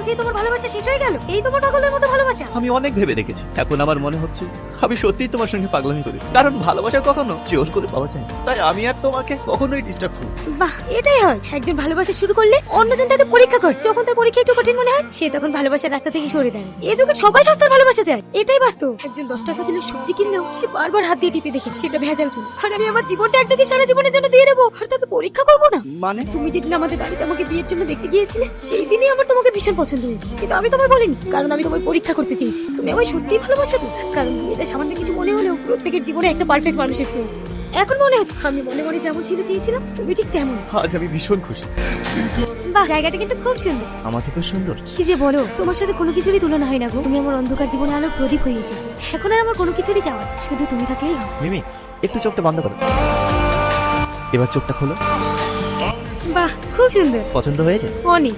চোখেই তোমার ভালোবাসা শেষ হয়ে গেল? এই তোমার পাগলের মতো ভালোবাসা? আমি অনেক ভেবে দেখেছি, এখন আমার মনে হচ্ছে আমি সত্যিই তোমার সঙ্গে পাগলামি করেছি, কারণ ভালোবাসা কখনো জোর করে পাওয়া যায় না। তাই আমি আর তোমাকে কখনোই ডিস্টার্ব করব না। বাহ, এটাই হয়। একজন ভালোবাসা শুরু করলে অন্যজন তাকে পরীক্ষা করে, যখন তার পরীক্ষা একটু কঠিন মনে হয় সে তখন ভালোবাসার রাস্তা থেকে সরে দেয়। এই যুগে সবাই সস্তার ভালোবাসা চায়, এটাই বাস্তব। একজন 10 টাকা কিলো সবজি কিনলেও সে বারবার হাত দিয়ে টিপে দেখে সেটা ভেজাল কিনা। আর আমি আমার জীবনটা একজনকে সারা জীবনের জন্য দিয়ে দেবো আর তাকে পরীক্ষা করবো না? মানে তুমি যেদিন আমাদের বাড়িতে আমাকে বিয়ের জন্য দেখতে গিয়েছিলে সেই দিনই আমার তোমাকে ভীষণ পছন্দ হয়েছে, কিন্তু আমি তোমায় বলিনি, কারণ আমি তোমায় পরীক্ষা করতে চেয়েছি তুমি আমায় সত্যিই ভালোবাসো তো। কারণ বিয়েটা সামান্য কিছু মনে হলেও প্রত্যেকের জীবনে একটা পারফেক্ট মানুষের প্রয়োজন। এখন মনে হচ্ছে আমি মনে মনে যেমন ছিল চেয়েছিলাম তুমি ঠিক তেমন। আজ আমি ভীষণ খুশি। বাহ, জায়গাটা কিন্তু খুব সুন্দর। আমার থেকেও সুন্দর। কি যে বলো, তোমার সাথে কোনো কিছুরই তুলনা হয় না গো। তুমি আমার অন্ধকার জীবনে আলোর প্রদীপ হয়ে এসেছো। এখন আর আমার কোনো কিছুরই চাওয়া নেই, শুধু তুমি থাকলেই হবে। মিমি, একটু চোখটা বন্ধ করো, এবার চোখটা খোলো। বাহ, খুব সুন্দর। পছন্দ হয়েছে? অনেক।